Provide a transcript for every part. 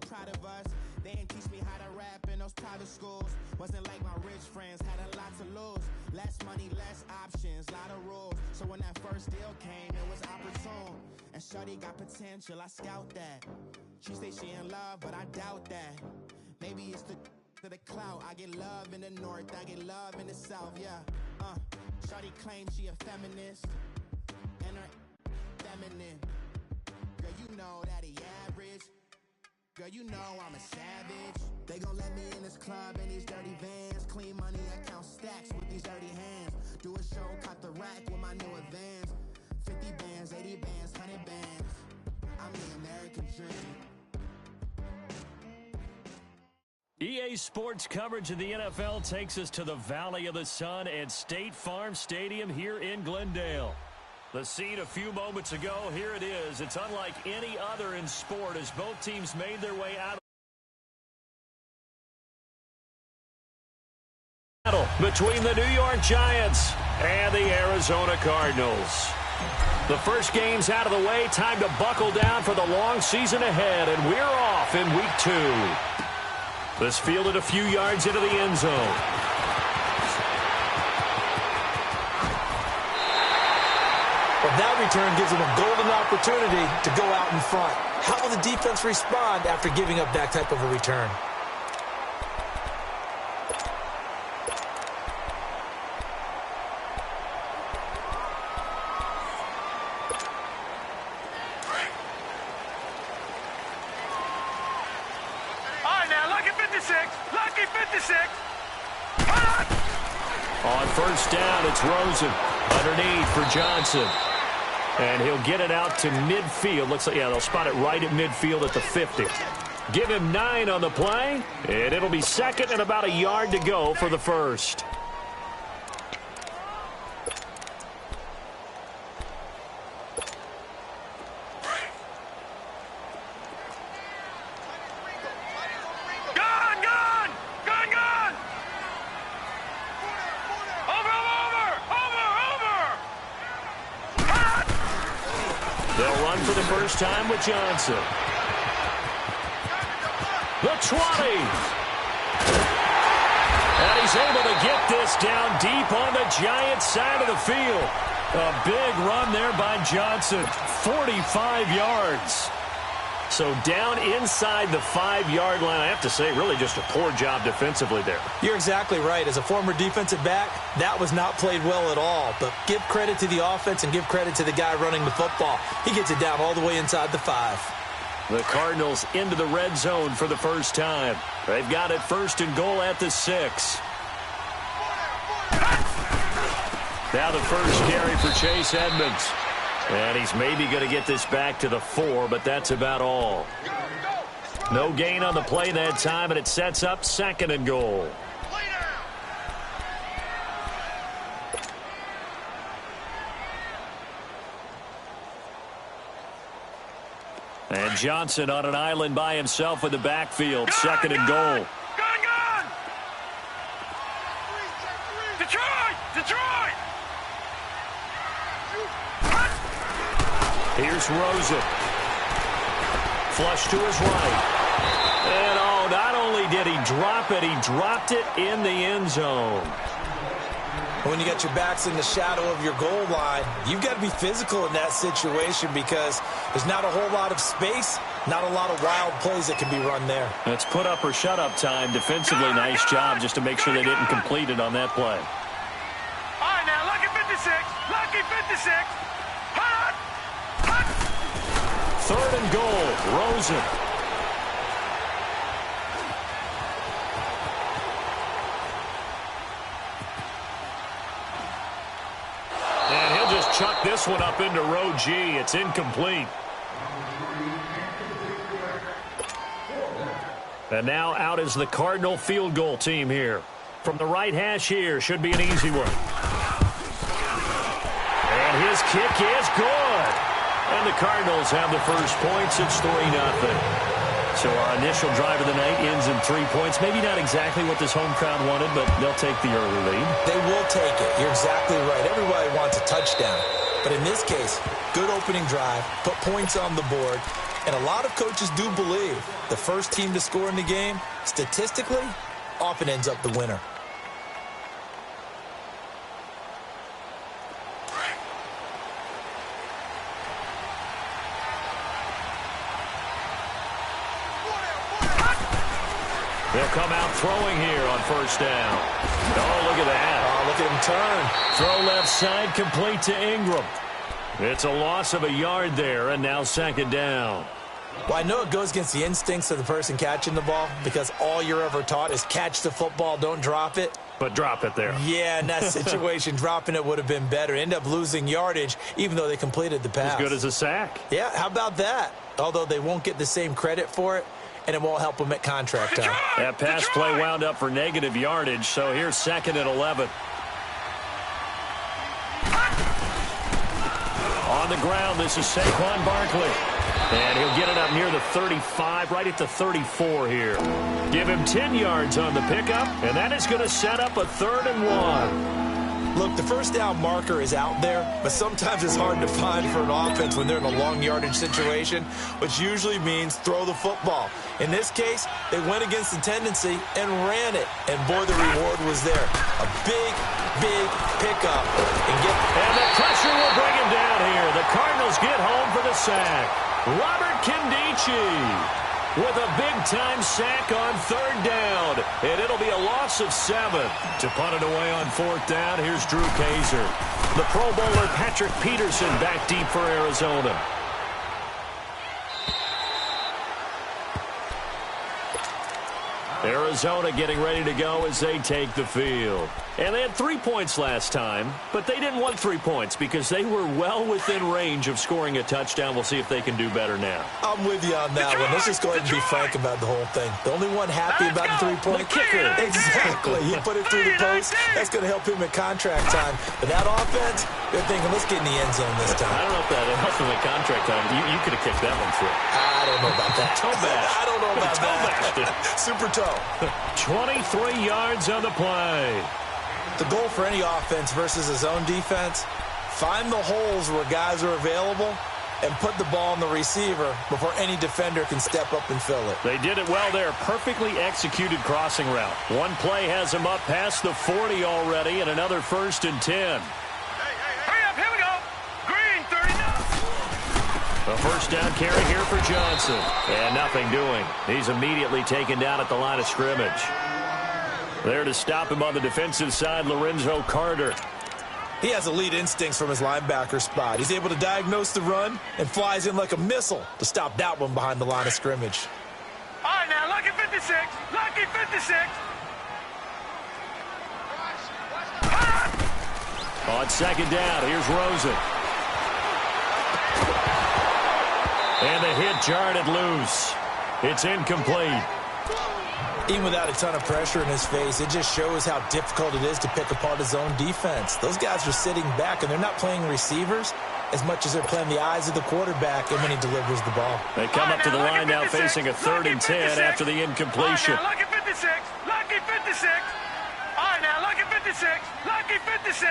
proud of us. They didn't teach me how to rap in those private schools. Wasn't like my rich friends, had a lot to lose. Less money, less options, lot of rules. So when that first deal came, it was opportune. And shorty got potential, I scout that. She say she in love, but I doubt that. Maybe it's the clout. I get love in the north, I get love in the south, yeah. Shorty claims she a feminist, and her feminine. Girl, you know that he average. Girl, you know I'm a savage. They gon' let me in this club in these dirty vans. Clean money, I count stacks with these dirty hands. Do a show, caught the rack with my new advance. 50 bands, 80 bands, 100 bands. I'm the American dream. EA Sports coverage of the NFL takes us to the Valley of the Sun at State Farm Stadium here in Glendale. The scene a few moments ago, here it is. It's unlike any other in sport as both teams made their way out of battle between the New York Giants and the Arizona Cardinals. The first game's out of the way. Time to buckle down for the long season ahead, and we're off in week 2. This fielded a few yards into the end zone. Well, that return gives them a golden opportunity to go out in front. How will the defense respond after giving up that type of a return? On first down, it's Rosen underneath for Johnson. And he'll get it out to midfield. Looks like, yeah, they'll spot it right at midfield at the 50. Give him 9 on the play, and it'll be second and about a yard to go for the first. For the first time with Johnson. The 20. And he's able to get this down deep on the Giants side of the field. A big run there by Johnson. 45 yards. So down inside the 5-yard line. I have to say, really just a poor job defensively there. You're exactly right. As a former defensive back, that was not played well at all. But give credit to the offense and give credit to the guy running the football. He gets it down all the way inside the 5. The Cardinals into the red zone for the first time. They've got it first and goal at the 6. Now the first carry for Chase Edmonds. And he's maybe going to get this back to the 4, but that's about all. No gain on the play that time, and it sets up second and goal. And Johnson on an island by himself in the backfield. Second and goal. Detroit! Here's Rosen. Flush to his right. And, oh, not only did he drop it, he dropped it in the end zone. When you got your backs in the shadow of your goal line, you've got to be physical in that situation because there's not a whole lot of space, not a lot of wild plays that can be run there. It's put up or shut up time. Defensively, nice job just to make sure they didn't complete it on that play. All right, now, lucky 56. Lucky 56. Hot! Third and goal, Rosen. And he'll just chuck this one up into row G. It's incomplete. And now out is the Cardinal field goal team here. From the right hash here, should be an easy one. And his kick is good. And the Cardinals have the first points. It's 3-0. So our initial drive of the night ends in 3 points. Maybe not exactly what this home crowd wanted, but they'll take the early lead. They will take it. You're exactly right. Everybody wants a touchdown. But in this case, good opening drive, put points on the board, And a lot of coaches do believe the first team to score in the game, statistically, often ends up the winner. They'll come out throwing here on first down. Oh, look at that. Oh, look at him turn. Throw left side, complete to Ingram. It's a loss of a yard there, and now second down. Well, I know it goes against the instincts of the person catching the ball because all you're ever taught is catch the football, don't drop it. But drop it there. Yeah, in that situation, dropping it would have been better. End up losing yardage, even though they completed the pass. As good as a sack. Yeah, how about that? Although they won't get the same credit for it, and it won't help them at contract time. That pass play wound up for negative yardage, so here's second and 11. On the ground, this is Saquon Barkley. And he'll get it up near the 35, right at the 34 here. Give him 10 yards on the pickup, and that is going to set up a 3rd and 1. Look, the first down marker is out there, but sometimes it's hard to find for an offense when they're in a long yardage situation, which usually means throw the football. In this case, they went against the tendency and ran it, and boy, the reward was there. A big pickup. And the pressure will bring him down here. The Cardinals get home for the sack. Robert Kindici with a big-time sack on 3rd down. And it'll be a loss of 7. To punt it away on 4th down, here's Drew Kaiser. The Pro Bowler Patrick Peterson back deep for Arizona. Arizona getting ready to go as they take the field. And they had 3 points last time, but they didn't want 3 points because they were well within range of scoring a touchdown. We'll see if they can do better now. I'm with you on that one. Let's just go ahead and be frank about the whole thing. The only one happy about the 3-point kicker. Exactly. He put it through the post. That's going to help him at contract time. But that offense, they're thinking, let's get in the end zone this time. I don't know if that helped him at contract time. You could have kicked that one through. I don't know about that. Toe bash. I don't know about toe that. Super toe. 23 yards on the play. The goal for any offense versus a zone defense, find the holes where guys are available and put the ball on the receiver before any defender can step up and fill it. They did it well there. Perfectly executed crossing route. One play has them up past the 40 already and another 1st and 10. Hurry up, here we go. Green, 39. A first down carry here for Johnson. And nothing doing. He's immediately taken down at the line of scrimmage. There to stop him on the defensive side, Lorenzo Carter. He has elite instincts from his linebacker spot. He's able to diagnose the run and flies in like a missile to stop that one behind the line of scrimmage. All right, now, lucky 56. Lucky 56. On second down, here's Rosen. And the hit jarred it loose. It's incomplete. Even without a ton of pressure in his face, it just shows how difficult it is to pick apart his own defense. Those guys are sitting back, and they're not playing receivers as much as they're playing the eyes of the quarterback and when he delivers the ball. They come up to the line now facing a 3rd and 10 after the incompletion. All right, now, lucky 56. Lucky 56. All right, now, lucky 56. Lucky 56.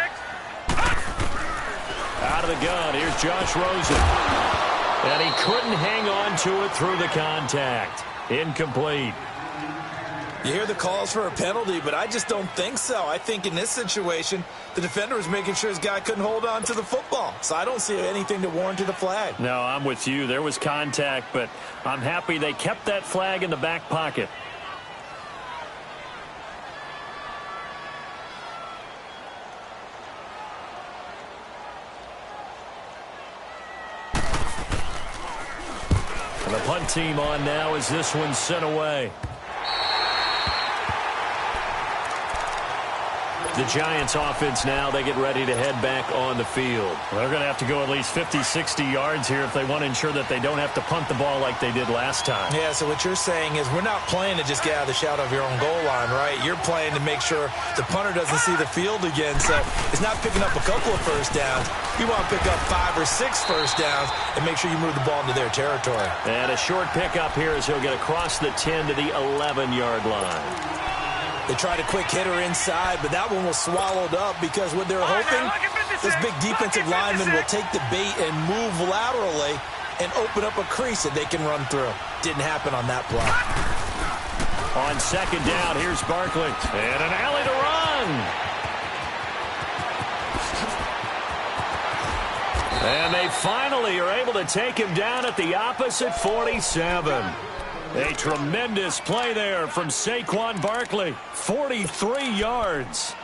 Out of the gun, here's Josh Rosen. And he couldn't hang on to it through the contact. Incomplete. You hear the calls for a penalty, but I just don't think so. I think in this situation, the defender was making sure his guy couldn't hold on to the football. So I don't see anything to warrant a flag. No, I'm with you. There was contact, but I'm happy they kept that flag in the back pocket. And the punt team on now as this one's sent away. The Giants offense now, they get ready to head back on the field. They're going to have to go at least 50, 60 yards here if they want to ensure that they don't have to punt the ball like they did last time. Yeah, so what you're saying is we're not playing to just get out of the shadow of your own goal line, right? You're playing to make sure the punter doesn't see the field again. So it's not picking up a couple of first downs. You want to pick up 5 or 6 first downs and make sure you move the ball into their territory. And a short pickup here as he'll get across the 10 to the 11-yard line. They tried a quick hitter inside, but that one was swallowed up because what they're hoping, this big defensive lineman will take the bait and move laterally and open up a crease that they can run through. Didn't happen on that play. On second down, here's Barkley. And an alley to run. And they finally are able to take him down at the opposite 47. A tremendous play there from Saquon Barkley. 43 yards.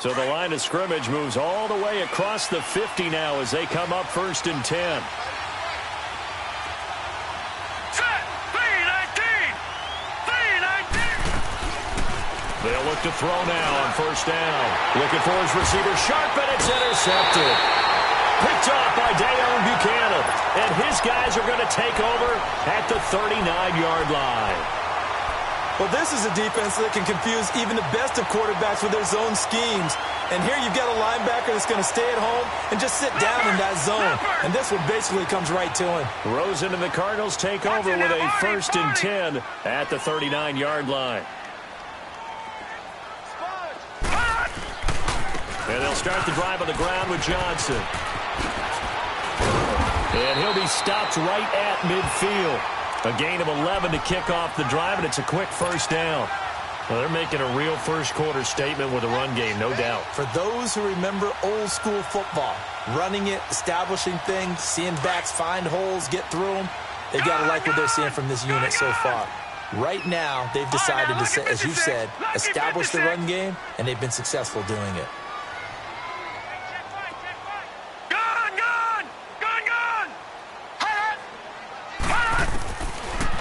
So the line of scrimmage moves all the way across the 50 now as they come up 1st and 10. They'll look to throw now on 1st down. Looking for his receiver sharp, and it's intercepted. Picked off by Deone Buchanan. And his guys are going to take over at the 39-yard line. Well, this is a defense that can confuse even the best of quarterbacks with their zone schemes. And here you've got a linebacker that's going to stay at home and just sit down in that zone. And this one basically comes right to him. Rosen and the Cardinals take over with a 1st and 10 at the 39-yard line. And they'll start the drive on the ground with Johnson. And he'll be stopped right at midfield. A gain of 11 to kick off the drive, and it's a quick 1st down. Well, they're making a real first-quarter statement with a run game, no doubt. For those who remember old-school football, running it, establishing things, seeing backs find holes, get through them, they've got to like what they're seeing from this unit so far. Right now, they've decided to, as you said, establish the run game, and they've been successful doing it.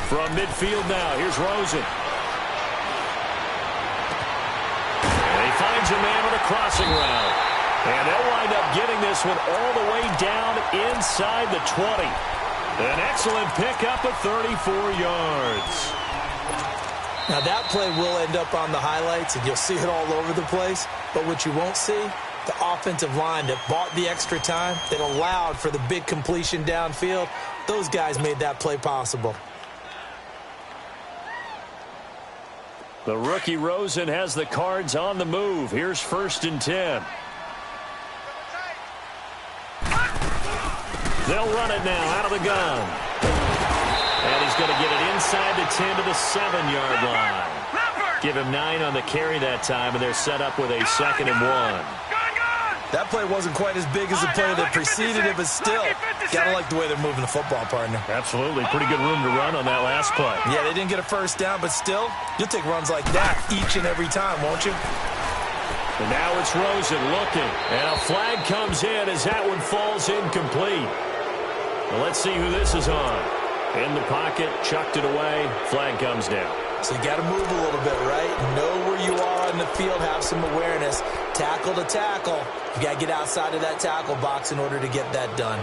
From midfield now, here's Rosen. And he finds a man with a crossing route. And they'll wind up getting this one all the way down inside the 20. An excellent pickup of 34 yards. Now that play will end up on the highlights, and you'll see it all over the place. But what you won't see, the offensive line that bought the extra time, that allowed for the big completion downfield, those guys made that play possible. The rookie Rosen has the Cards on the move. Here's 1st and 10. They'll run it now out of the gun. And he's going to get it inside the 10 to the 7-yard line. Give him 9 on the carry that time, and they're set up with a 2nd and 1. That play wasn't quite as big as the play that preceded it, but still, gotta like the way they're moving the football, partner. Absolutely. Pretty good room to run on that last play. Yeah, they didn't get a 1st down, but still, you'll take runs like that each and every time, won't you? And now it's Rosen looking. And a flag comes in as that one falls incomplete. Well, let's see who this is on. In the pocket, chucked it away, flag comes down. So you got to move a little bit, right? Know where you are in the field, have some awareness. Tackle to tackle. You got to get outside of that tackle box in order to get that done.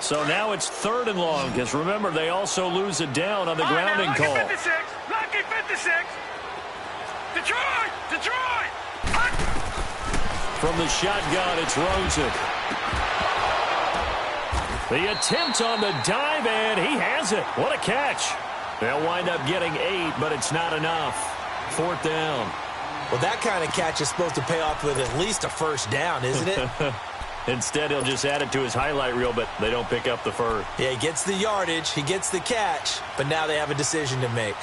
So now it's 3rd and long, because remember, they also lose it down on the grounding call. Lucky 56, lucky 56. Detroit, Detroit. From the shotgun, it's Rosen. The attempt on the dive, and he has it. What a catch. They'll wind up getting 8, but it's not enough. 4th down. Well, that kind of catch is supposed to pay off with at least a 1st down, isn't it? Instead, he'll just add it to his highlight reel, but they don't pick up the first. Yeah, he gets the yardage, he gets the catch, but now they have a decision to make.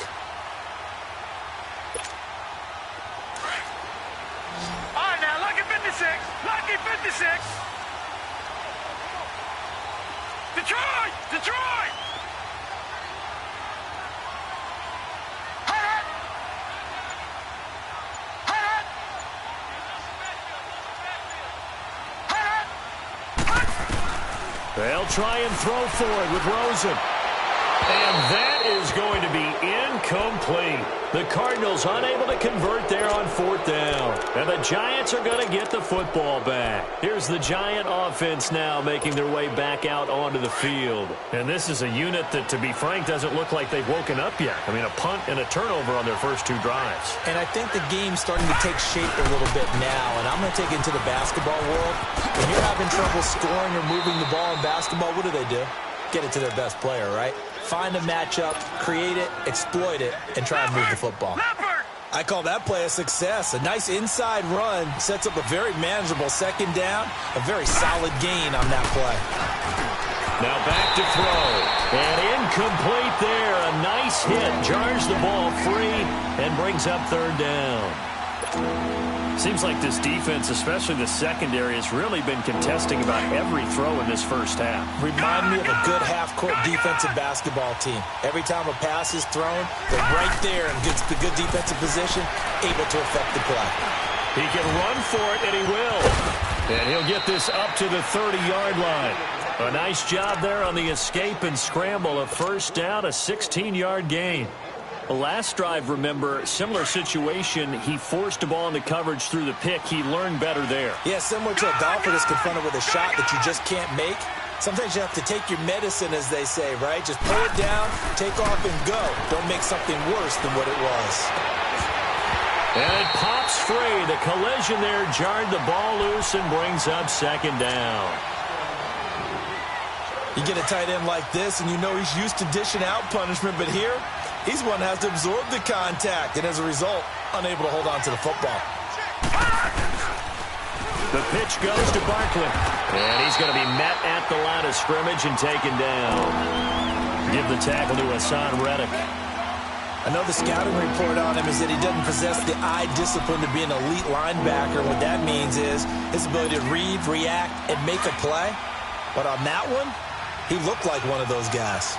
All right, now, lucky 56, lucky 56. Detroit, Detroit. They'll try and throw for it with Rosen. And that is going to be incomplete. The Cardinals unable to convert there on 4th down. And the Giants are going to get the football back. Here's the Giant offense now making their way back out onto the field. And this is a unit that, to be frank, doesn't look like they've woken up yet. I mean, a punt and a turnover on their first 2 drives. And I think the game's starting to take shape a little bit now. And I'm going to take it into the basketball world. When you're having trouble scoring or moving the ball in basketball, what do? Get it to their best player, right? Find a matchup, create it, exploit it, and try and move the football. I call that play a success. A nice inside run sets up a very manageable second down. A very solid gain on that play. Now back to throw. And incomplete there. A nice hit. Jars the ball free and brings up third down. Seems like this defense, especially the secondary, has really been contesting about every throw in this first half. Remind me of a good half-court defensive basketball team. Every time a pass is thrown, they're right there in good defensive position, able to affect the play. He can run for it, and he will. And he'll get this up to the 30-yard line. A nice job there on the escape and scramble. A first down, a 16-yard gain. Last drive, remember, similar situation. He forced a ball into coverage through the pick. He learned better there. Yeah, similar to a golfer that's confronted with a shot that you just can't make. Sometimes you have to take your medicine, as they say, right? Just pull it down, take off, and go. Don't make something worse than what it was. And it pops free. The collision there jarred the ball loose and brings up second down. You get a tight end like this, and you know he's used to dishing out punishment, but here, he's one that has to absorb the contact, and as a result, unable to hold on to the football. The pitch goes to Barkley, and he's going to be met at the line of scrimmage and taken down. Give the tackle to Hassan Reddick. I know the scouting report on him is that he doesn't possess the eye discipline to be an elite linebacker. What that means is his ability to read, react, and make a play. But on that one, he looked like one of those guys.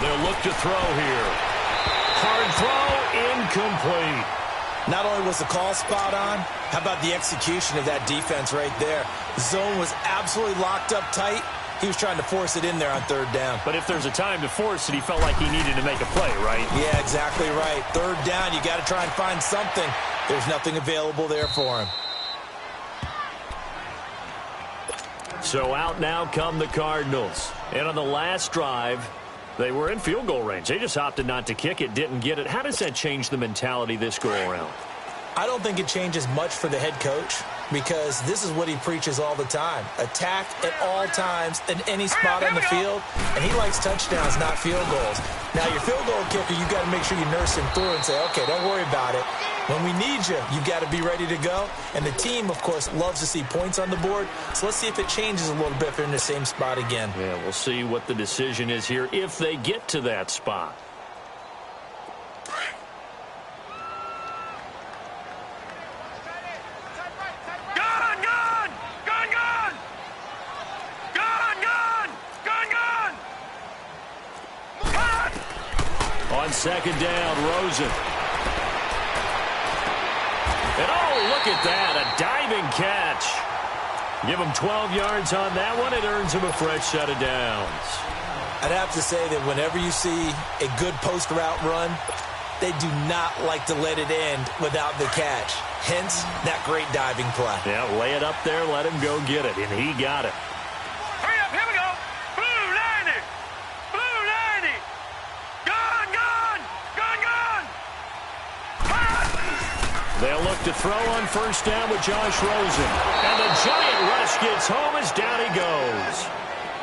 They'll look to throw here. Hard throw, incomplete. Not only was the call spot on, how about the execution of that defense right there? The zone was absolutely locked up tight. He was trying to force it in there on third down. But if there's a time to force it, he felt like he needed to make a play, right? Yeah, exactly right. Third down, you got to try and find something. There's nothing available there for him. So out now come the Cardinals. And on the last drive, they were in field goal range. They just opted not to kick it, didn't get it. How does that change the mentality this go-around? I don't think it changes much for the head coach because this is what he preaches all the time. Attack at all times in any spot on the field, and he likes touchdowns, not field goals. Now, your field goal kicker, you got to make sure you nurse him through and say, okay, don't worry about it. When we need you, you got to be ready to go. And the team, of course, loves to see points on the board. So let's see if it changes a little bit if they're in the same spot again. Yeah, we'll see what the decision is here if they get to that spot. On second down, Rosen. And oh, look at that, a diving catch. Give him 12 yards on that one. It earns him a fresh set of downs. I'd have to say that whenever you see a good post route run, they do not like to let it end without the catch. Hence, that great diving play. Yeah, lay it up there, let him go get it, and he got it. Hurry up, here we go. Blue 90. Blue 90. Gone, gone. Gone, gone. They'll look to throw on first down with Josh Rosen. And the giant rush gets home as down he goes.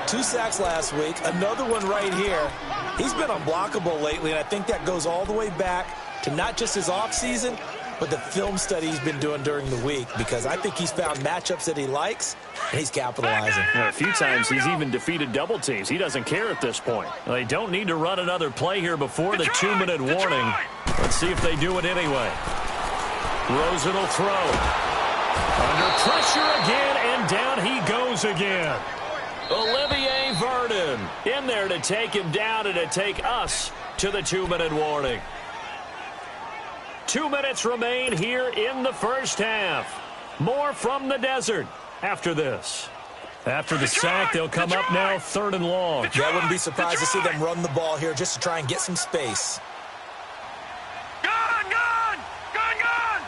2 sacks last week, another one right here. He's been unblockable lately, and I think that goes all the way back to not just his offseason, but the film study he's been doing during the week, because I think he's found matchups that he likes, and he's capitalizing. A few times he's even defeated double teams. He doesn't care at this point. They don't need to run another play here before the 2-minute warning. Let's see if they do it anyway. Rosen will throw. Under pressure again, and down he goes again. Olivier Vernon in there to take him down and to take us to the 2-minute warning. 2 minutes remain here in the first half. More from the desert after this. After the sack, they'll come up now 3rd and long. Yeah, I wouldn't be surprised to see them run the ball here just to try and get some space. Gone, gone. Gone, gone.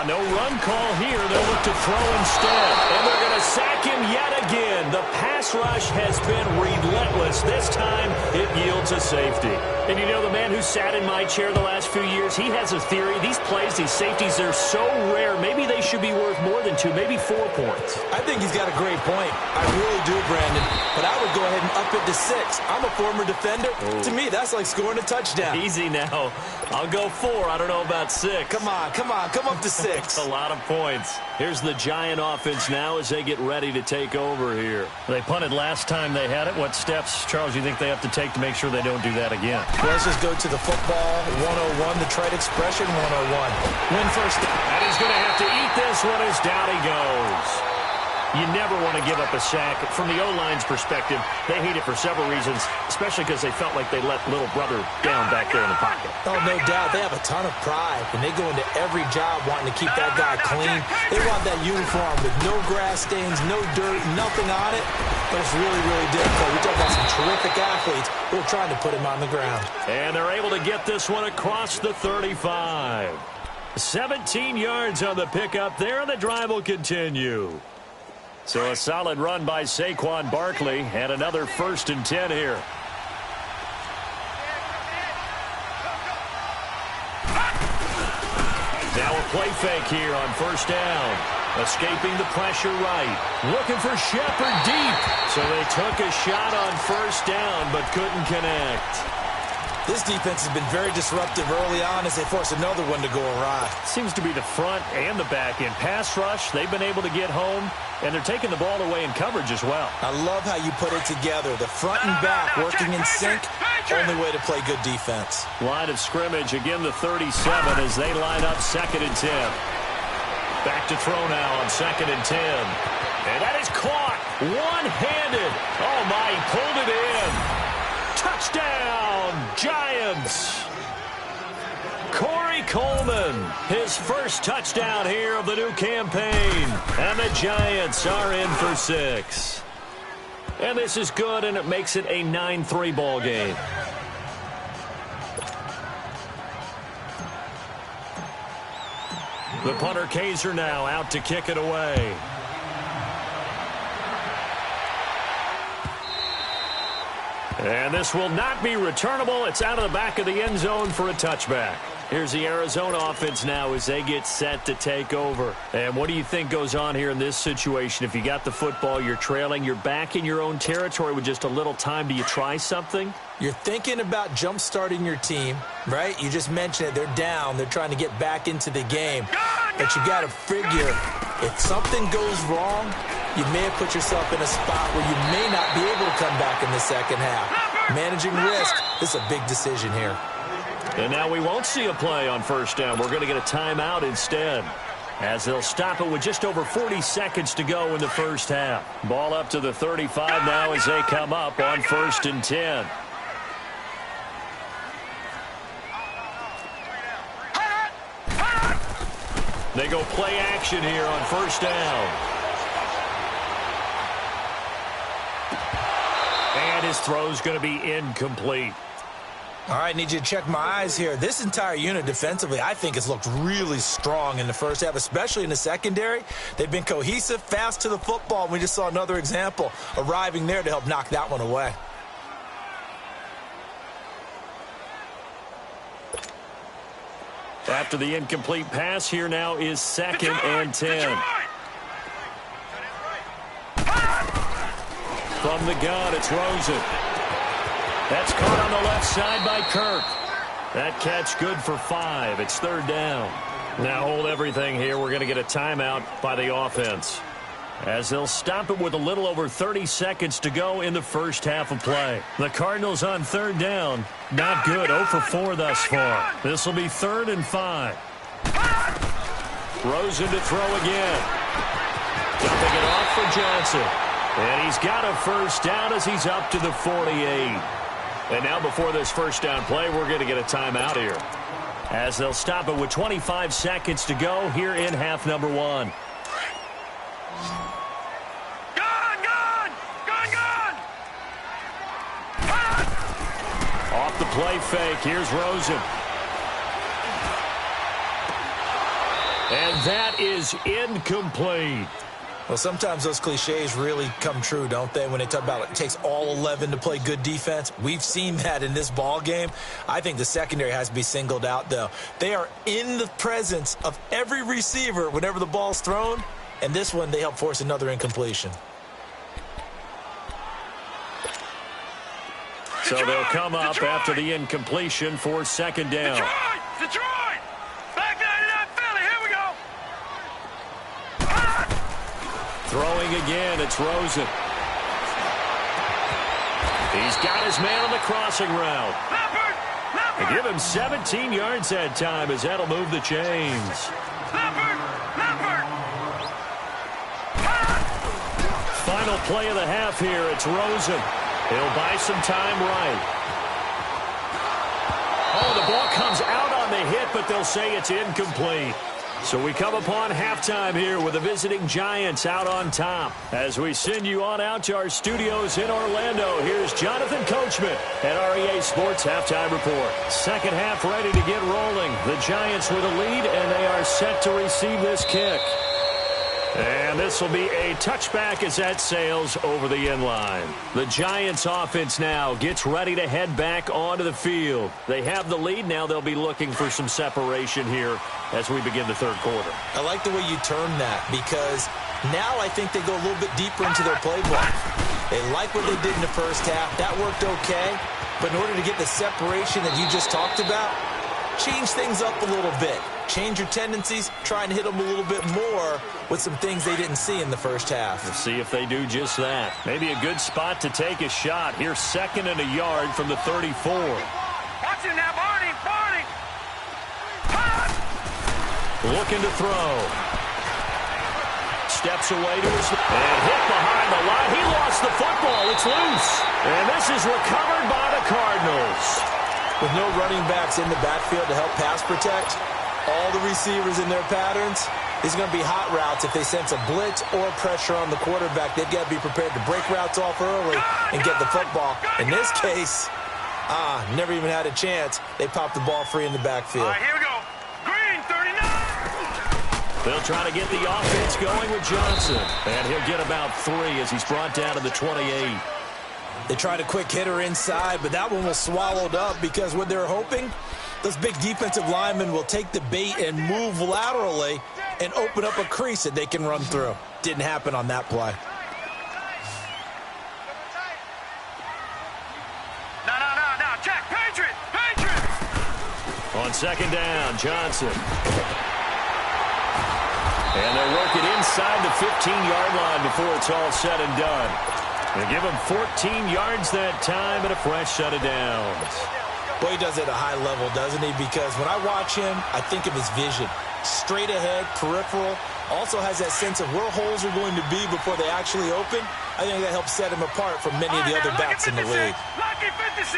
No run call here. They'll look to throw instead. And they're going to sack him yet again. The pass rush has been relentless. This time, it yields a safety. And you know, the man who sat in my chair the last few years, he has a theory. These plays, these safeties, they're so rare. Maybe they should be worth more than 2, maybe 4 points. I think he's got a great point. I really do, Brandon. But I would go ahead and up it to 6. I'm a former defender. Oh. To me, that's like scoring a touchdown. Easy now. I'll go 4. I don't know about 6. Come on. Come up to 6. That's a lot of points. Here's the Giant offense now as they get ready to take over here. They punted last time they had it. What steps, Charles, you think they have to take to make sure they don't do that again? Well, let's just go to the football 101, the trade expression 101. Win first. And he's going to have to eat this one as down he goes. You never want to give up a sack. From the O-line's perspective, they hate it for several reasons, especially because they felt like they let little brother down back there in the pocket. Oh, no doubt. They have a ton of pride, and they go into every job wanting to keep that guy clean. They want that uniform with no grass stains, no dirt, nothing on it. But it's really, really difficult. We talk about some terrific athletes who are trying to put him on the ground. And they're able to get this one across the 35. 17 yards on the pickup there, and the drive will continue. So a solid run by Saquon Barkley, and another 1st and 10 here. Now a play fake here on 1st down. Escaping the pressure right. Looking for Shepard deep. So they took a shot on 1st down, but couldn't connect. This defense has been very disruptive early on as they force another one to go awry. Seems to be the front and the back end. Pass rush, they've been able to get home, and they're taking the ball away in coverage as well. I love how you put it together. The front and back working in sync, only way to play good defense. Line of scrimmage, again the 37 as they line up 2nd and 10. Back to throw now on 2nd and 10. And that is caught one-handed. Oh, my, he pulled it in. Touchdown, Giants. Corey Coleman, his first touchdown here of the new campaign. And the Giants are in for 6. And this is good, and it makes it a 9-3 ball game. The punter Kaiser now out to kick it away. And this will not be returnable. It's out of the back of the end zone for a touchback. Here's the Arizona offense now as they get set to take over. And what do you think goes on here in this situation? If you got the football, you're trailing, you're back in your own territory with just a little time. Do you try something? You're thinking about jump-starting your team, right? You just mentioned it. They're down. They're trying to get back into the game. But you got to figure, if something goes wrong, you may have put yourself in a spot where you may not be able to come back in the second half. Managing risk, this is a big decision here. And now we won't see a play on 1st down. We're going to get a timeout instead, as they'll stop it with just over 40 seconds to go in the first half. Ball up to the 35 now as they come up on 1st and 10. They go play action here on 1st down. And his throw's going to be incomplete. All right, need you to check my eyes here. This entire unit defensively, I think, has looked really strong in the first half, especially in the secondary. They've been cohesive, fast to the football, and we just saw another example arriving there to help knock that one away. After the incomplete pass, here now is 2nd and 10. From the gun, it's Rosen. That's caught on the left side by Kirk. That catch good for 5. It's 3rd down. Now hold everything here. We're going to get a timeout by the offense, as they'll stop it with a little over 30 seconds to go in the first half of play. The Cardinals on 3rd down. Not good. 0 for 4 thus far. This will be 3rd and 5. Rosen to throw again. Dumping it off for Johnson. And he's got a 1st down as he's up to the 48. And now before this 1st down play, we're going to get a timeout here, as they'll stop it with 25 seconds to go here in half number 1. Off the play fake, here's Rosen. And that is incomplete. Well, sometimes those cliches really come true, don't they, when they talk about it takes all 11 to play good defense? We've seen that in this ball game. I think the secondary has to be singled out, though. They are in the presence of every receiver whenever the ball's thrown, and this one they help force another incompletion. So they'll come up after the incompletion for second down. Detroit! Back 99 Philly, here we go! Throwing again, it's Rosen. He's got his man on the crossing route. They give him 17 yards that time as that'll move the chains. Final play of the half here, it's Rosen. He'll buy some time right. Oh, the ball comes out on the hit, but they'll say it's incomplete. So we come upon halftime here with the visiting Giants out on top. As we send you on out to our studios in Orlando, here's Jonathan Coachman at REA Sports Halftime Report. Second half ready to get rolling. The Giants with a lead, and they are set to receive this kick. And this will be a touchback as that sails over the end line. The Giants offense now gets ready to head back onto the field. They have the lead. Now they'll be looking for some separation here as we begin the third quarter. I like the way you term that because now I think they go a little bit deeper into their playbook. They like what they did in the first half. That worked okay. But in order to get the separation that you just talked about, change things up a little bit. Change your tendencies, try and hit them a little bit more with some things they didn't see in the first half. We'll see if they do just that. Maybe a good spot to take a shot. Here's second and a yard from the 34. Watch it now, Barney! Looking to throw. Steps away to his and hit behind the line. He lost the football. It's loose. And this is recovered by the Cardinals. With no running backs in the backfield to help pass protect, all the receivers in their patterns, these are going to be hot routes. If they sense a blitz or pressure on the quarterback, they've got to be prepared to break routes off early and get the football. In this case, never even had a chance. They popped the ball free in the backfield. All right, here we go. Green, 39. They'll try to get the offense going with Johnson. And he'll get about 3 as he's brought down to the 28. They tried a quick hitter inside, but that one was swallowed up because what they're hoping, those big defensive linemen will take the bait and move laterally and open up a crease that they can run through. Didn't happen on that play. No. Check. Patriot. On second down, Johnson. And they'll work it inside the 15-yard line before it's all said and done. They give him 14 yards that time and a fresh set of downs. Boy, he does it at a high level, doesn't he? Because when I watch him, I think of his vision. Straight ahead, peripheral. Also has that sense of where holes are going to be before they actually open. I think that helps set him apart from many of the other backs in the league. Lucky 56.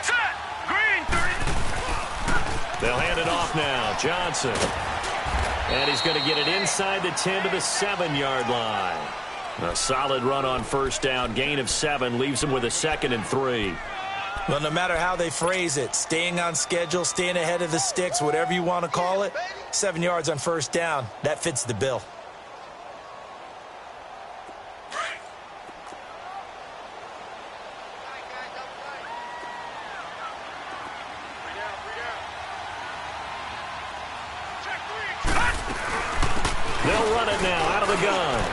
Set. Green, 30. They'll hand it off now. Johnson. And he's going to get it inside the 10 to the 7-yard line. A solid run on first down. Gain of 7 leaves him with a 2nd and 3. Well, no matter how they phrase it, staying on schedule, staying ahead of the sticks, whatever you want to call it, 7 yards on first down, that fits the bill. They'll run it now out of the gun.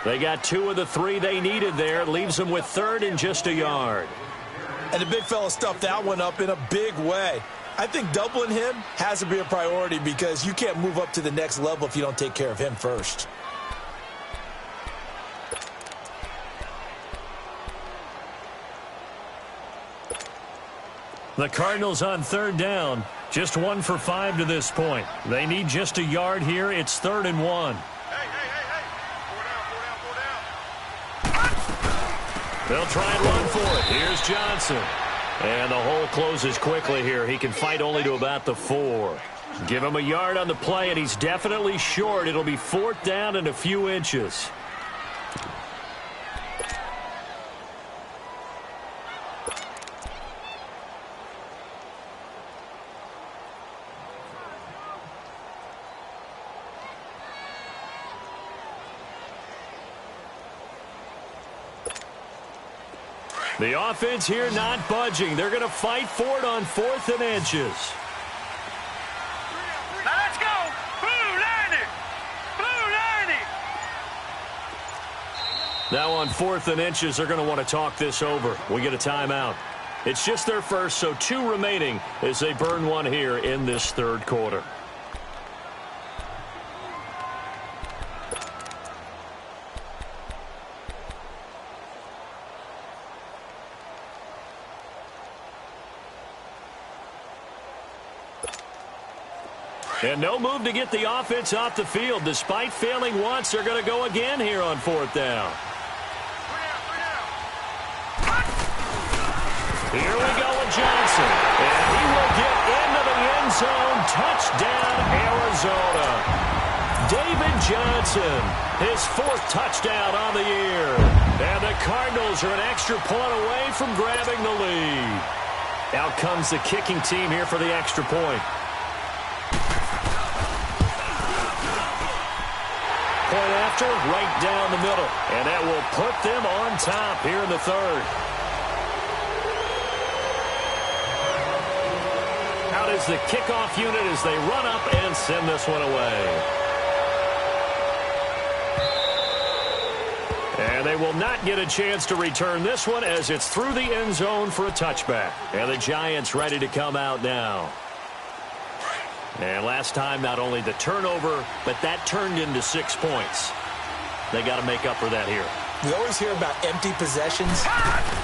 They got 2 of the 3 they needed there. Leaves them with 3rd and just a yard. And the big fella stuffed that one up in a big way. I think doubling him has to be a priority because you can't move up to the next level if you don't take care of him first. The Cardinals on 3rd down. Just 1 for 5 to this point. They need just a yard here. It's 3rd and 1. They'll try and run for it. Here's Johnson. And the hole closes quickly here. He can fight only to about the 4. Give him a yard on the play, and he's definitely short. It'll be 4th down and a few inches. The offense here not budging. They're going to fight for it on 4th and inches. Now let's go. Blue 90. Blue 90. Now on 4th and inches, they're going to want to talk this over. We get a timeout. It's just their first, so 2 remaining as they burn one here in this 3rd quarter. And no move to get the offense off the field. Despite failing once, they're going to go again here on 4th down. Here we go with Johnson. And he will get into the end zone. Touchdown, Arizona. David Johnson, his 4th touchdown on the year. And the Cardinals are an extra point away from grabbing the lead. Out comes the kicking team here for the extra point. Point after, right down the middle. And that will put them on top here in the 3rd. Out is the kickoff unit as they run up and send this one away. And they will not get a chance to return this one as it's through the end zone for a touchback. And the Giants ready to come out now. And last time, not only the turnover, but that turned into 6 points. They got to make up for that here. We always hear about empty possessions,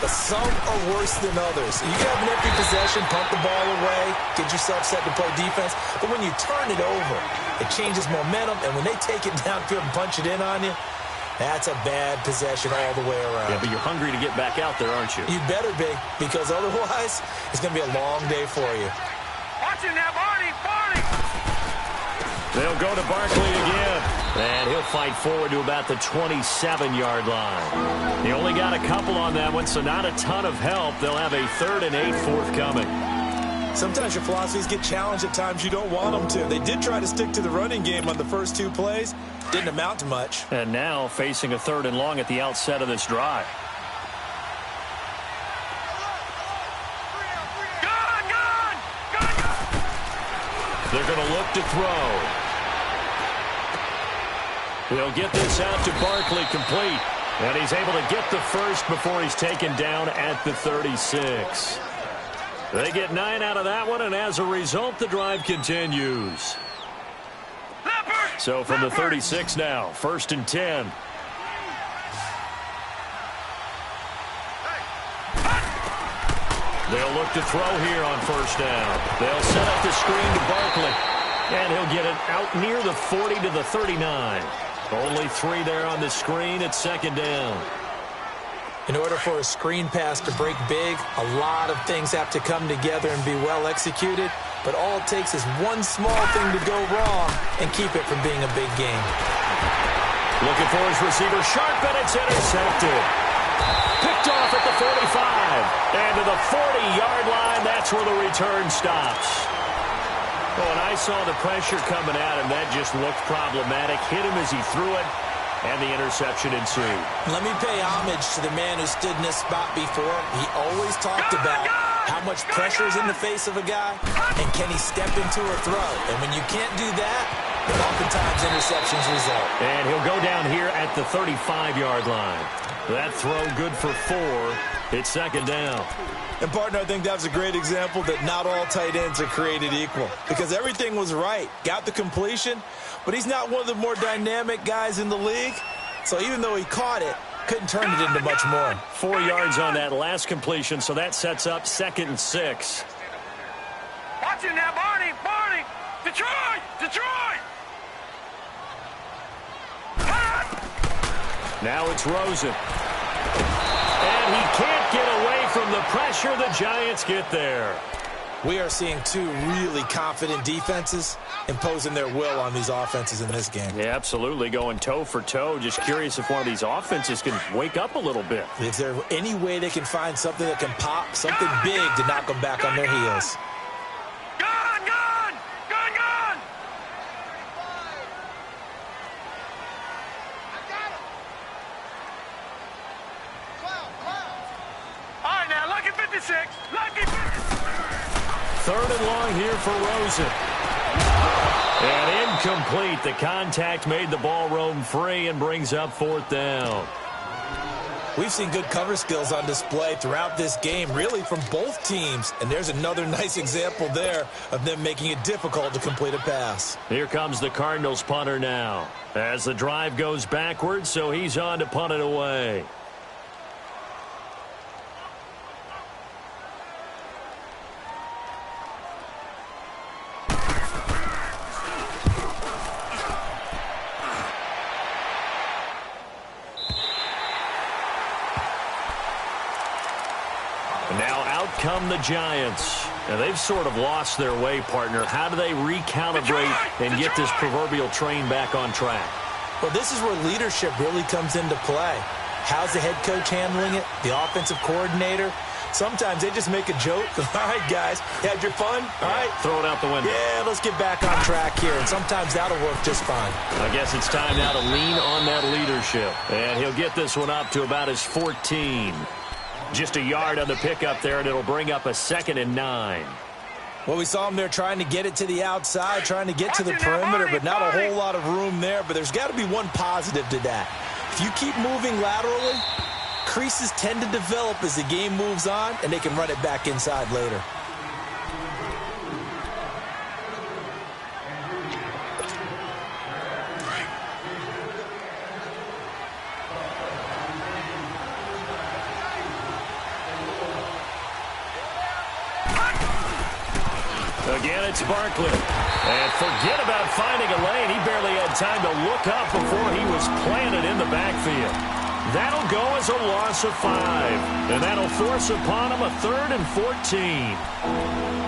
but some are worse than others. You can have an empty possession, pump the ball away, get yourself set to play defense, but when you turn it over, it changes momentum, and when they take it downfield and punch it in on you, that's a bad possession all the way around. Yeah, but you're hungry to get back out there, aren't you? You better be, because otherwise, it's going to be a long day for you. Watch it now, Barney. Barney. They'll go to Barkley again. And he'll fight forward to about the 27-yard line. He only got a couple on that one, so not a ton of help. They'll have a 3rd and 8 forthcoming. Sometimes your philosophies get challenged at times you don't want them to. They did try to stick to the running game on the first 2 plays. Didn't amount to much. And now facing a 3rd and long at the outset of this drive. They're going to look to throw. He'll get this out to Barkley complete. And he's able to get the first before he's taken down at the 36. They get 9 out of that one, and as a result, the drive continues. So from the 36 now, 1st and 10. They'll look to throw here on 1st down. They'll set up the screen to Barkley. And he'll get it out near the 40 to the 39. Only 3 there on the screen at 2nd down. In order for a screen pass to break big, a lot of things have to come together and be well executed. But all it takes is one small thing to go wrong and keep it from being a big game. Looking for his receiver, sharp, and it's intercepted. Picked off at the 45. And to the 40-yard line, that's where the return stops. Oh, and I saw the pressure coming at him. That just looked problematic. Hit him as he threw it, and the interception ensued. Let me pay homage to the man who stood in this spot before. He always talked about how much pressure is in the face of a guy, and can he step into a throw. And when you can't do that, oftentimes interceptions result. And he'll go down here at the 35-yard line. That throw good for 4. It's 2nd down. And, partner, I think that was a great example that not all tight ends are created equal. Because everything was right. Got the completion, but he's not one of the more dynamic guys in the league. So even though he caught it, couldn't turn it into much more. 4 yards on that last completion, so that sets up 2nd and 6. Watch it now, Barney. Barney. Detroit. Detroit. Now it's Rosen. And he can't get away from the pressure. The Giants get there. We are seeing 2 really confident defenses imposing their will on these offenses in this game. Yeah, absolutely. Going toe for toe. Just curious if one of these offenses can wake up a little bit. Is there any way they can find something that can pop, something big to knock them back on their heels? 56. Lucky 56. Third and long here for Rosen. And incomplete. The contact made the ball roam free and brings up fourth down. We've seen good cover skills on display throughout this game, really from both teams. And there's another nice example there of them making it difficult to complete a pass. Here comes the Cardinals punter now. As the drive goes backwards, so he's on to punt it away. Come the Giants. And they've sort of lost their way, partner. How do they recalibrate and get this proverbial train back on track? Well, this is where leadership really comes into play. How's the head coach handling it? The offensive coordinator? Sometimes they just make a joke. All right, guys, you had your fun? All right. Throw it out the window. Yeah, let's get back on track here. And sometimes that'll work just fine. I guess it's time now to lean on that leadership. And he'll get this one up to about his 14. Just a yard on the pickup there, and it'll bring up a 2nd and 9. Well, we saw him there trying to get it to the outside, trying to get to the perimeter, but not a whole lot of room there. But there's got to be one positive to that. If you keep moving laterally, creases tend to develop as the game moves on, and they can run it back inside later. Again, it's Barkley. And forget about finding a lane. He barely had time to look up before he was planted in the backfield. That'll go as a loss of 5. And that'll force upon him a 3rd and 14.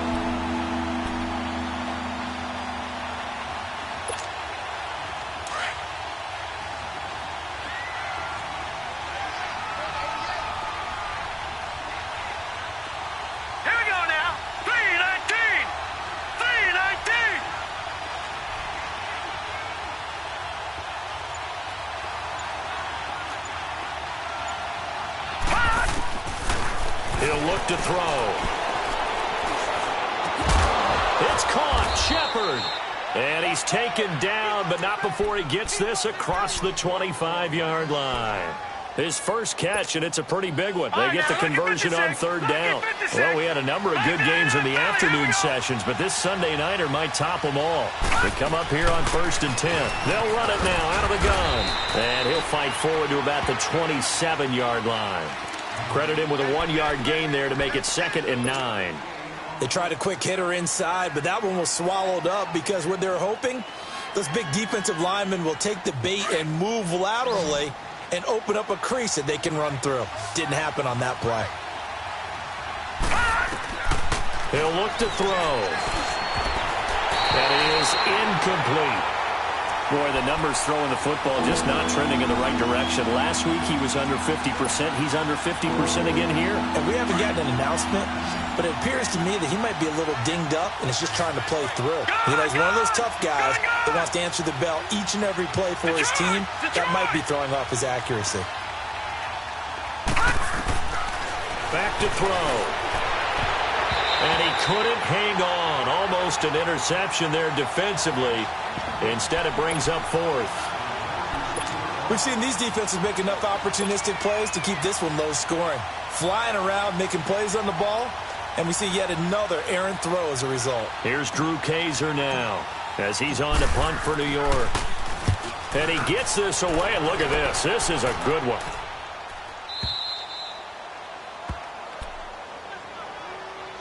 He'll look to throw. It's caught. Shepard. And he's taken down, but not before he gets this across the 25-yard line. His first catch, and it's a pretty big one. They get the conversion on 3rd down. Well, we had a number of good games in the afternoon sessions, but this Sunday nighter might top them all. They come up here on 1st and 10. They'll run it now out of the gun. And he'll fight forward to about the 27-yard line. Credit him with a 1-yard gain there to make it 2nd and 9. They tried a quick hitter inside, but that one was swallowed up because what they're hoping, those big defensive linemen will take the bait and move laterally and open up a crease that they can run through. Didn't happen on that play. He'll look to throw. That is incomplete. Boy, the numbers throwing the football just not trending in the right direction. Last week he was under 50%. He's under 50% again here. And we haven't gotten an announcement, but it appears to me that he might be a little dinged up and is just trying to play through. You know, he's one of those tough guys that wants to answer the bell each and every play for his team. That might be throwing off his accuracy. Back to throw. And he couldn't hang on. Almost an interception there defensively. Instead, it brings up 4th. We've seen these defenses make enough opportunistic plays to keep this one low scoring. Flying around, making plays on the ball, and we see yet another errant throw as a result. Here's Drew Kaiser now as he's on to punt for New York. And he gets this away, and look at this. This is a good one.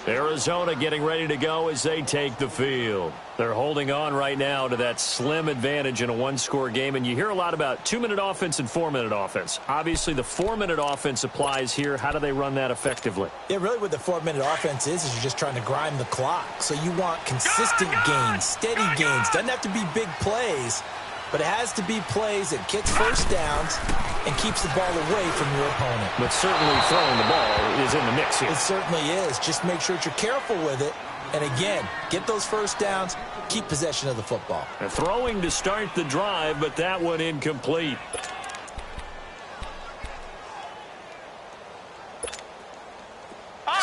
Arizona getting ready to go as they take the field. They're holding on right now to that slim advantage in a one-score game, and you hear a lot about 2-minute offense and 4-minute offense. Obviously, the 4-minute offense applies here. How do they run that effectively? Yeah, really what the 4-minute offense is you're just trying to grind the clock. So you want consistent gains, steady gains. Doesn't have to be big plays, but it has to be plays that gets first downs and keeps the ball away from your opponent. But certainly throwing the ball is in the mix here. It certainly is. Just make sure that you're careful with it. And again, get those first downs, keep possession of the football. Throwing to start the drive, but that one incomplete.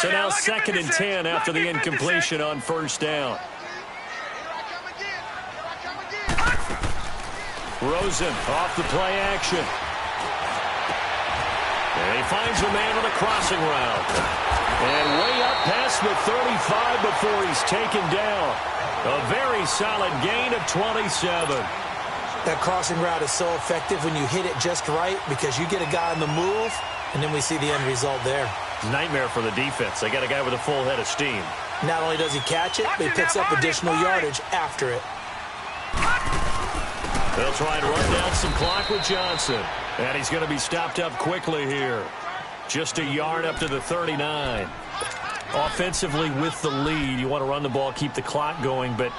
So now 2nd and 10 after the incompletion on first down. Rosen off the play action. And he finds a man with a crossing route. And way up past the 35 before he's taken down. A very solid gain of 27. That crossing route is so effective when you hit it just right because you get a guy on the move, and then we see the end result there. Nightmare for the defense. They got a guy with a full head of steam. Not only does he catch it, but he picks up additional yardage after it. They'll try and run down some clock with Johnson. And he's going to be stopped up quickly here. Just a yard up to the 39. Offensively with the lead, you want to run the ball, keep the clock going, but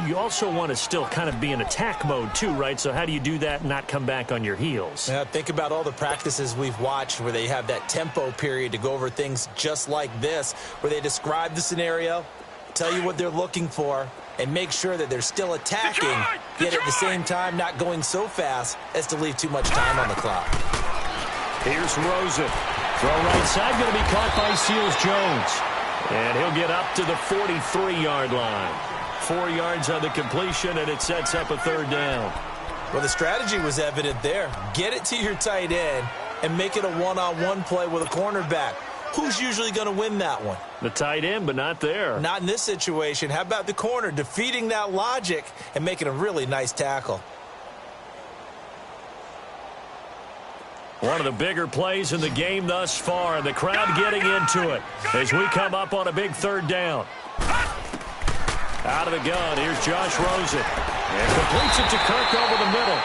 you also want to still kind of be in attack mode too, right? So how do you do that and not come back on your heels? Yeah, think about all the practices we've watched where they have that tempo period to go over things just like this, where they describe the scenario, tell you what they're looking for, and make sure that they're still attacking, yet at the same time not going so fast as to leave too much time on the clock. Here's Rosen. Throw right side, going to be caught by Seals-Jones. And he'll get up to the 43-yard line. 4 yards on the completion, and it sets up a 3rd down. Well, the strategy was evident there. Get it to your tight end and make it a one-on-one play with a cornerback. Who's usually going to win that one? The tight end, but not there. Not in this situation. How about the corner defeating that logic and making a really nice tackle? One of the bigger plays in the game thus far, and the crowd getting into it as we come up on a big 3rd down. Out of the gun, here's Josh Rosen. And completes it to Kirk over the middle.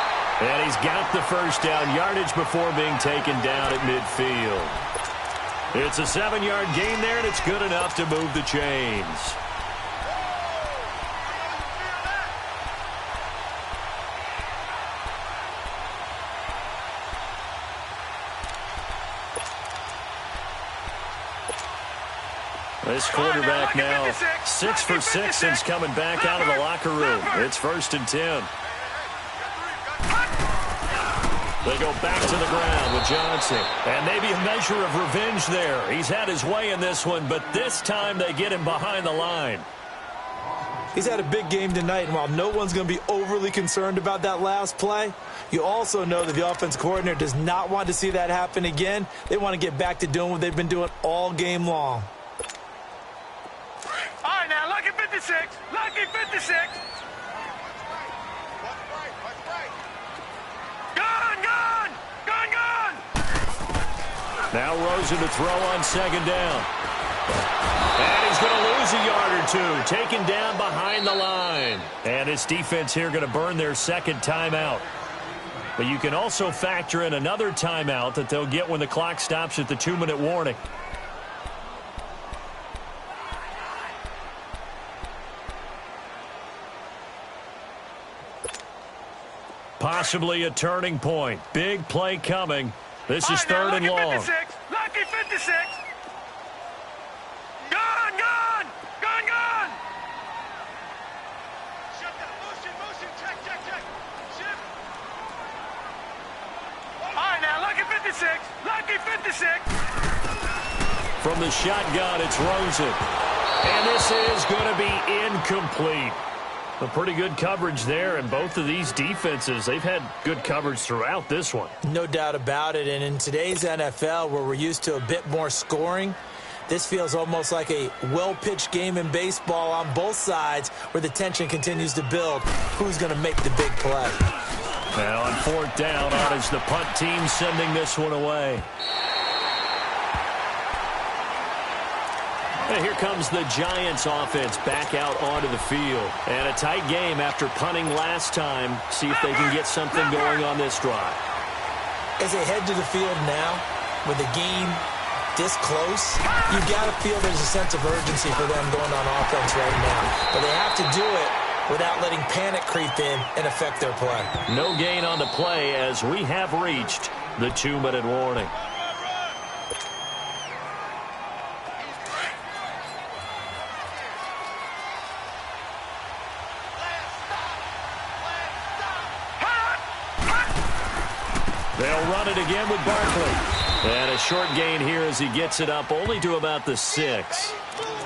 And he's got the 1st down yardage before being taken down at midfield. It's a 7-yard gain there, and it's good enough to move the chains. This quarterback now 6 for 6 since coming back out of the locker room. It's 1st and 10. They go back to the ground with Johnson. And maybe a measure of revenge there. He's had his way in this one, but this time they get him behind the line. He's had a big game tonight, and while no one's going to be overly concerned about that last play, you also know that the offense coordinator does not want to see that happen again. They want to get back to doing what they've been doing all game long. All right, now, lucky 56. Lucky 56. Now Rosen to throw on 2nd down. And he's going to lose a yard or two. Taken down behind the line. And this defense here going to burn their 2nd timeout. But you can also factor in another timeout that they'll get when the clock stops at the 2-minute warning. Possibly a turning point. Big play coming. This is 3rd and long. Lucky 56. Gone. Shut down. Motion. Check. Shift. All right, now, lucky 56. From the shotgun, it's Rosen. And this is going to be incomplete. A pretty good coverage there, and both of these defenses, they've had good coverage throughout this one. No doubt about it, and in today's NFL, where we're used to a bit more scoring, this feels almost like a well-pitched game in baseball on both sides where the tension continues to build. Who's going to make the big play? Now on 4th down, out is the punt team sending this one away. And here comes the Giants offense back out onto the field. And a tight game after punting last time. See if they can get something going on this drive. As they head to the field now, with the game this close, you got to feel there's a sense of urgency for them going on offense right now. But they have to do it without letting panic creep in and affect their play. No gain on the play as we have reached the 2-minute warning. They'll run it again with Barkley. And a short gain here as he gets it up only to about the 6.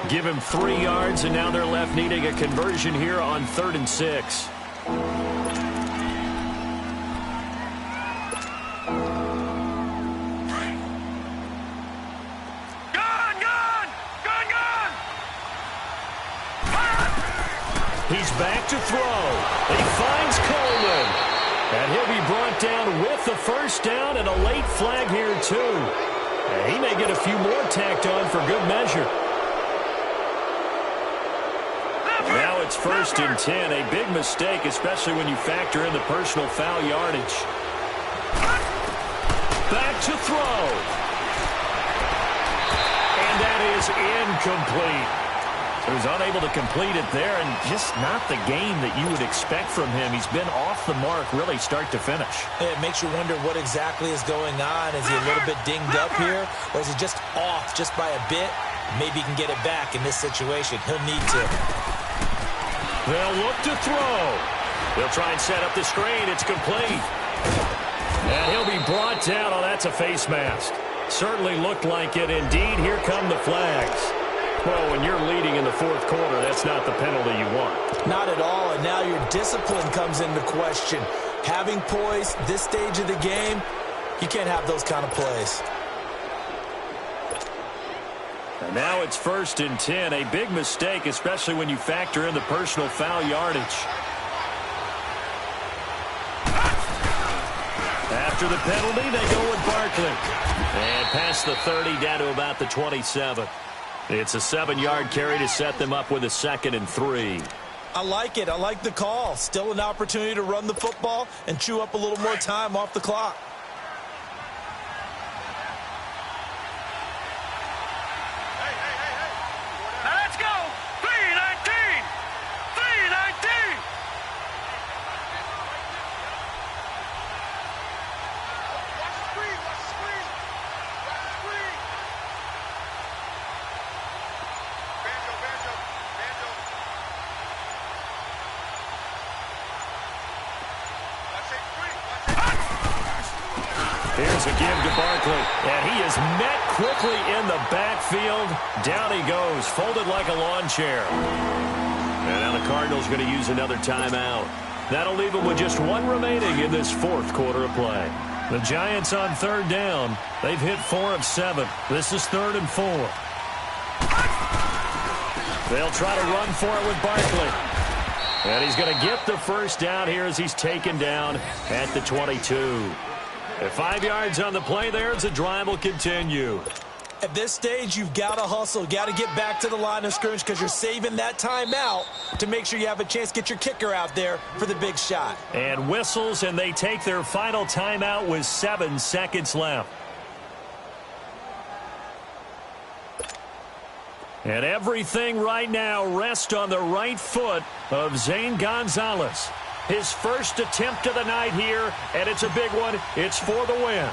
Give him 3 yards, and now they're left needing a conversion here on 3rd and 6. He's back to throw. He finds Coleman. And he'll be brought down with the first down and a late flag here, too. And he may get a few more tacked on for good measure. Now it's 1st and 10. A big mistake, especially when you factor in the personal foul yardage. Back to throw. And that is incomplete. He was unable to complete it there, and just not the game that you would expect from him. He's been off the mark really start to finish. It makes you wonder what exactly is going on. Is he a little bit dinged up here, or is he just off just by a bit? Maybe he can get it back in this situation. He'll need to. They'll look to throw. They'll try and set up the screen. It's complete. And he'll be brought down. Oh, that's a face mask. Certainly looked like it. Indeed, here come the flags. Well, when you're leading in the 4th quarter, that's not the penalty you want. Not at all, and now your discipline comes into question. Having poise this stage of the game, you can't have those kind of plays. And now it's 1st and 10. A big mistake, especially when you factor in the personal foul yardage. After the penalty, they go with Barkley. And past the 30, down to about the 27. It's a 7-yard carry to set them up with a 2nd and 3. I like it. I like the call. Still an opportunity to run the football and chew up a little more time off the clock. Now let's go. 3:19. 3:19. Here's a give to Barkley, and he is met quickly in the backfield. Down he goes, folded like a lawn chair. And now the Cardinals going to use another timeout. That'll leave them with just 1 remaining in this 4th quarter of play. The Giants on 3rd down. They've hit 4 of 7. This is 3rd and 4. They'll try to run for it with Barkley. And he's going to get the first down here as he's taken down at the 22. At 5 yards on the play there, the drive will continue. At this stage, you've got to hustle. Got to get back to the line of scrimmage because you're saving that timeout to make sure you have a chance to get your kicker out there for the big shot. And whistles, and they take their final timeout with 7 seconds left. And everything right now rests on the right foot of Zane Gonzalez. His first attempt of the night here, and it's a big one. It's for the win.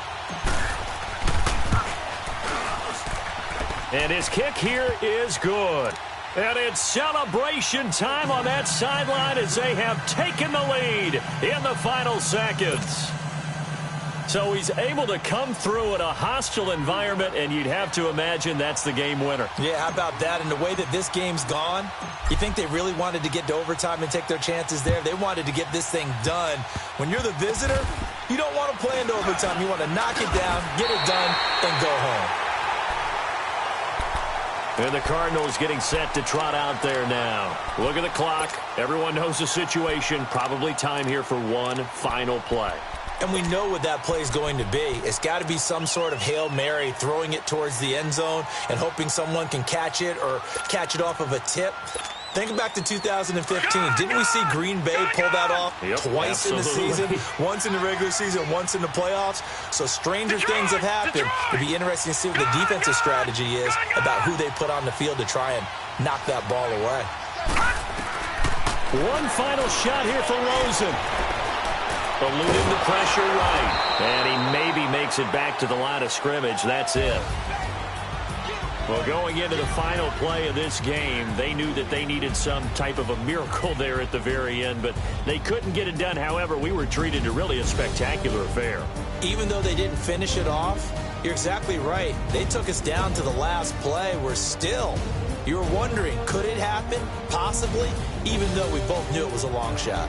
And his kick here is good. And it's celebration time on that sideline as they have taken the lead in the final seconds. So he's able to come through in a hostile environment, and you'd have to imagine that's the game winner. Yeah, how about that? And the way that this game's gone, you think they really wanted to get to overtime and take their chances there? They wanted to get this thing done. When you're the visitor, you don't want to play into overtime. You want to knock it down, get it done, and go home. And the Cardinals getting set to trot out there now. Look at the clock. Everyone knows the situation. Probably time here for one final play. And we know what that play is going to be. It's got to be some sort of Hail Mary, throwing it towards the end zone and hoping someone can catch it or catch it off of a tip. Think back to 2015. Didn't we see Green Bay pull that off twice in the season? Once in the regular season, once in the playoffs. So stranger things have happened. It'll be interesting to see what the defensive strategy is about who they put on the field to try and knock that ball away. One final shot here for Rosen. Eluding the pressure right. And he maybe makes it back to the line of scrimmage. That's it. Well, going into the final play of this game, they knew that they needed some type of a miracle there at the very end, but they couldn't get it done. However, we were treated to really a spectacular affair. Even though they didn't finish it off, You're exactly right. They took us down to the last play. We're still. You were wondering, could it happen? Possibly, even though we both knew it was a long shot.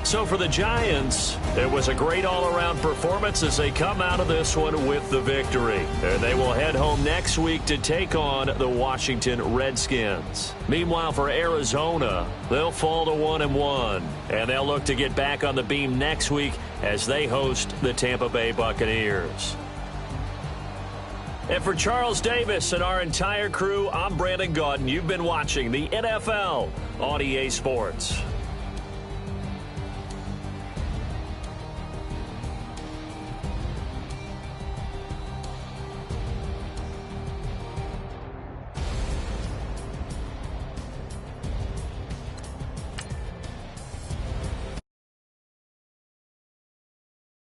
So for the Giants, it was a great all-around performance as they come out of this one with the victory. And they will head home next week to take on the Washington Redskins. Meanwhile, for Arizona, they'll fall to 1-1. And they'll look to get back on the beam next week as they host the Tampa Bay Buccaneers. And for Charles Davis and our entire crew, I'm Brandon Gaudin. You've been watching the NFL on EA Sports.